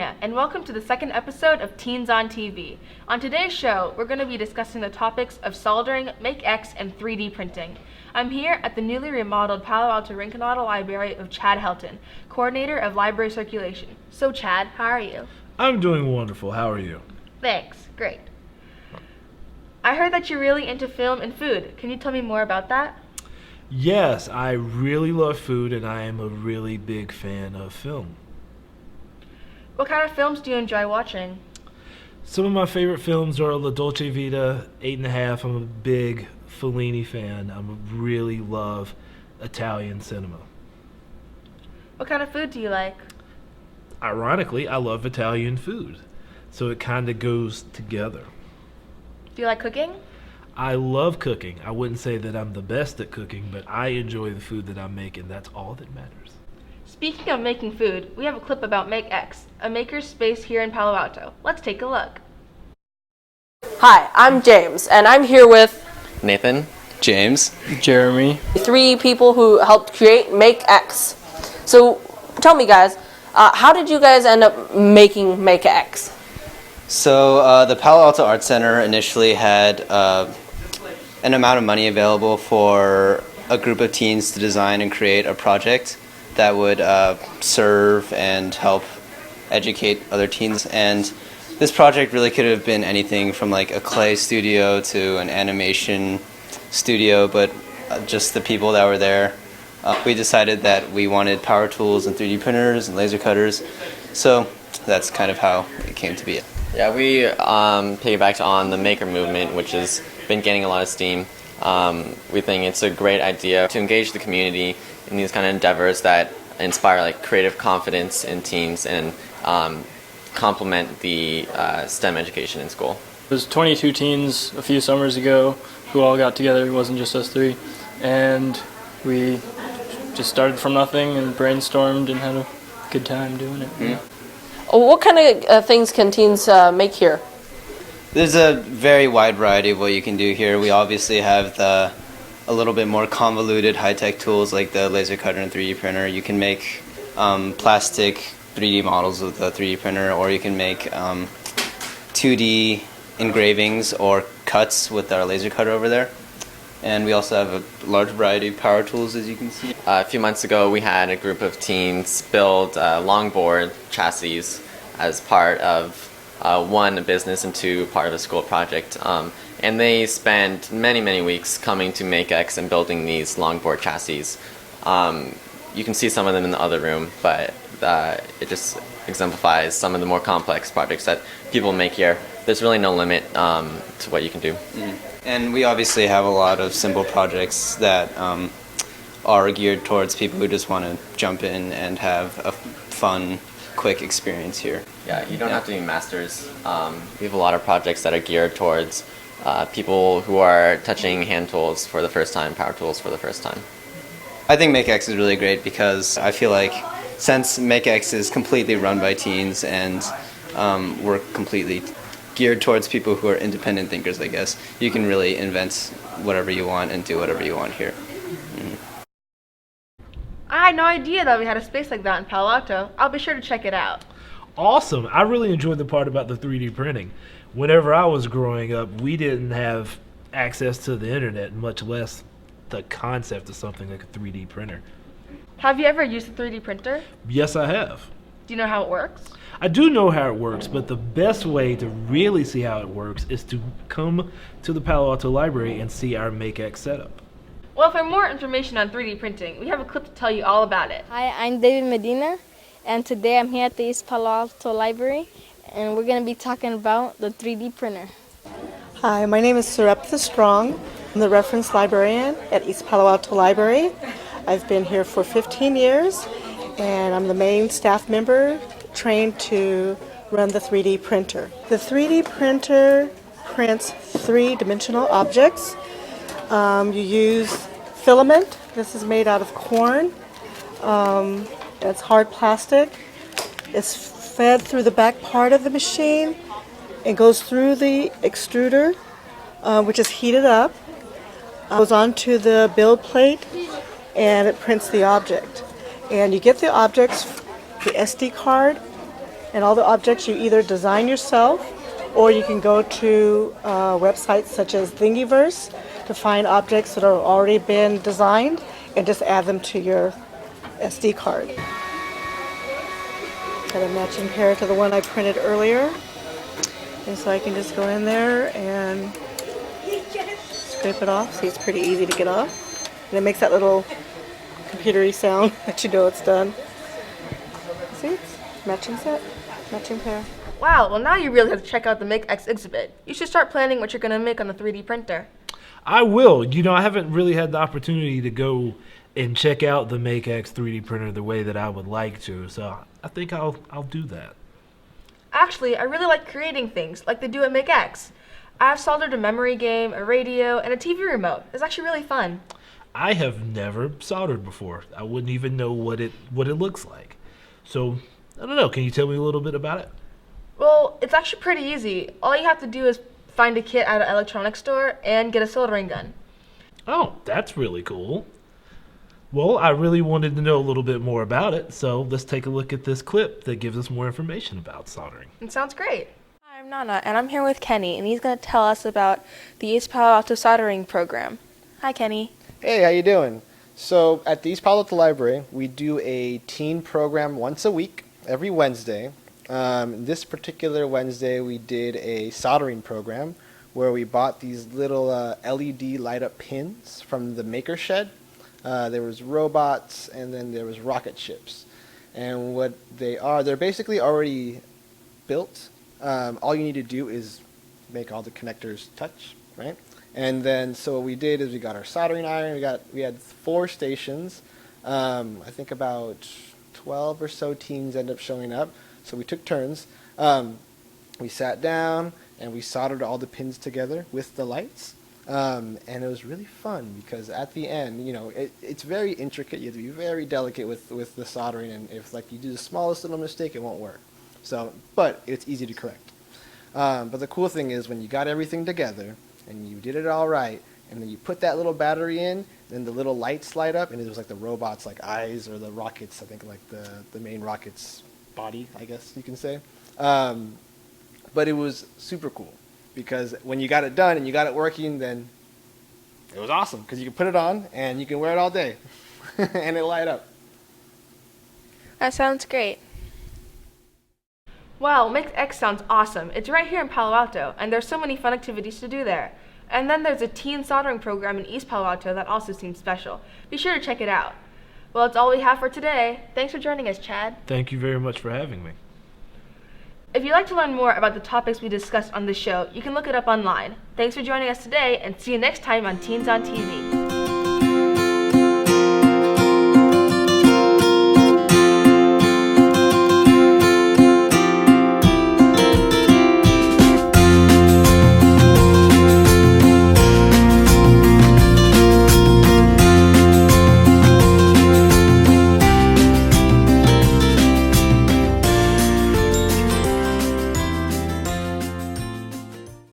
Virginia, and welcome to the second episode of Teens on TV. On today's show, we're going to be discussing the topics of soldering, MakeX, and 3D printing. I'm here at the newly remodeled Palo Alto Rinconada Library of Chad Helton, coordinator of library circulation. So Chad, how are you? I'm doing wonderful. How are you? Thanks, great. I heard that you're really into film and food. Can you tell me more about that? Yes, I really love food and I am a really big fan of film. What kind of films do you enjoy watching? Some of my favorite films are La Dolce Vita, 8.5. I'm a big Fellini fan. I really love Italian cinema. What kind of food do you like? Ironically, I love Italian food, so it kind of goes together. Do you like cooking? I love cooking. I wouldn't say that I'm the best at cooking, but I enjoy the food that I'm making. That's all that matters. Speaking of making food, we have a clip about MakeX, a maker's space here in Palo Alto. Let's take a look. Hi, I'm James, and I'm here with Nathan, James, Jeremy. 3 people who helped create MakeX. So tell me guys, how did you guys end up making MakeX? So the Palo Alto Art Center initially had an amount of money available for a group of teens to design and create a project that would serve and help educate other teens. And this project really could have been anything from like a clay studio to an animation studio, but just the people that were there. We decided that we wanted power tools and 3D printers and laser cutters. So that's kind of how it came to be. Yeah, we piggybacked on the maker movement, which has been gaining a lot of steam. We think it's a great idea to engage the community in these kind of endeavors that inspire like creative confidence in teens and complement the STEM education in school. There was 22 teens a few summers ago who all got together. It wasn't just us 3, and we just started from nothing and brainstormed and had a good time doing it. Mm-hmm. What kind of things can teens make here? There's a very wide variety of what you can do here. We obviously have a little bit more convoluted high-tech tools like the laser cutter and 3D printer. You can make plastic 3D models with a 3D printer, or you can make 2D engravings or cuts with our laser cutter over there. And we also have a large variety of power tools, as you can see. A few months ago, we had a group of teens build longboard chassis as part of one, a business, and 2, part of a school project. And they spent many, many weeks coming to MakeX and building these longboard chassis. You can see some of them in the other room, but it just exemplifies some of the more complex projects that people make here. There's really no limit to what you can do. Mm-hmm. And we obviously have a lot of simple projects that are geared towards people who just want to jump in and have a fun, quick experience here. Yeah, you don't have to be masters. We have a lot of projects that are geared towards people who are touching hand tools for the first time, power tools for the first time. I think MakeX is really great because I feel like since MakeX is completely run by teens and we're completely geared towards people who are independent thinkers, I guess, you can really invent whatever you want and do whatever you want here. Mm-hmm. I had no idea that we had a space like that in Palo Alto. I'll be sure to check it out. Awesome. I really enjoyed the part about the 3D printing. Whenever I was growing up, we didn't have access to the internet, much less the concept of something like a 3D printer. Have you ever used a 3D printer? Yes, I have. Do you know how it works? I do know how it works, but the best way to really see how it works is to come to the Palo Alto Library and see our MakeX setup. Well, for more information on 3D printing, we have a clip to tell you all about it. Hi, I'm David Medina, and today I'm here at the East Palo Alto Library, and we're going to be talking about the 3D printer. Hi, my name is Sarepta Strong. I'm the reference librarian at East Palo Alto Library. I've been here for 15 years, and I'm the main staff member trained to run the 3D printer. The 3D printer prints 3-dimensional objects. You use filament. This is made out of corn. It's hard plastic. It's fed through the back part of the machine and goes through the extruder, which is heated up, goes onto the build plate, and it prints the object. And you get the objects, the SD card, And all the objects you either design yourself, or you can go to websites such as Thingiverse to find objects that have already been designed and just add them to your SD card. Got a matching pair to the one I printed earlier. And so I can just go in there and scrape it off. See, it's pretty easy to get off. And it makes that little computery sound that you know it's done. See, it's matching set, matching pair. Wow, well now you really have to check out the Make X exhibit. You should start planning what you're going to make on the 3D printer. I will. I haven't really had the opportunity to go and check out the Make X 3D printer the way that I would like to, so I think I'll do that. Actually, I really like creating things like they do at Make X. I've soldered a memory game, a radio, and a TV remote. It's actually really fun. I have never soldered before. I wouldn't even know what it looks like. So, I don't know. Can you tell me a little bit about it? Well, it's actually pretty easy. All you have to do is find a kit at an electronics store and get a soldering gun. Oh, that's really cool. Well, I really wanted to know a little bit more about it, so let's take a look at this clip that gives us more information about soldering. It sounds great. Hi, I'm Nana, and I'm here with Kenny, and he's going to tell us about the East Palo Alto soldering program. Hi, Kenny. Hey, how you doing? So at the East Palo Alto Library, we do a teen program once a week, every Wednesday. This particular Wednesday, we did a soldering program where we bought these little LED light-up pins from the Maker Shed. There was robots, and then there was rocket ships. And what they are, they're basically already built. All you need to do is make all the connectors touch, right? And then, so what we did is we got our soldering iron. We had 4 stations. I think about 12 or so teens ended up showing up. So we took turns. We sat down and we soldered all the pins together with the lights. And it was really fun because at the end, it's very intricate. You have to be very delicate with the soldering, and if you do the smallest little mistake, it won't work. So, but it's easy to correct. But the cool thing is when you got everything together and you did it all right, and then you put that little battery in, then the little lights light up, and it was like the robots, like eyes, or the rockets. I think like the main rocket's body, I guess you can say. But it was super cool. Because when you got it done and you got it working, then it was awesome. Because you can put it on and you can wear it all day. And it'll light up. That sounds great. Wow, Make X sounds awesome. It's right here in Palo Alto, and there's so many fun activities to do there. And then there's a teen soldering program in East Palo Alto that also seems special. Be sure to check it out. Well, that's all we have for today. Thanks for joining us, Chad. Thank you very much for having me. If you'd like to learn more about the topics we discussed on this show, you can look it up online. Thanks for joining us today, and see you next time on Teens on TV.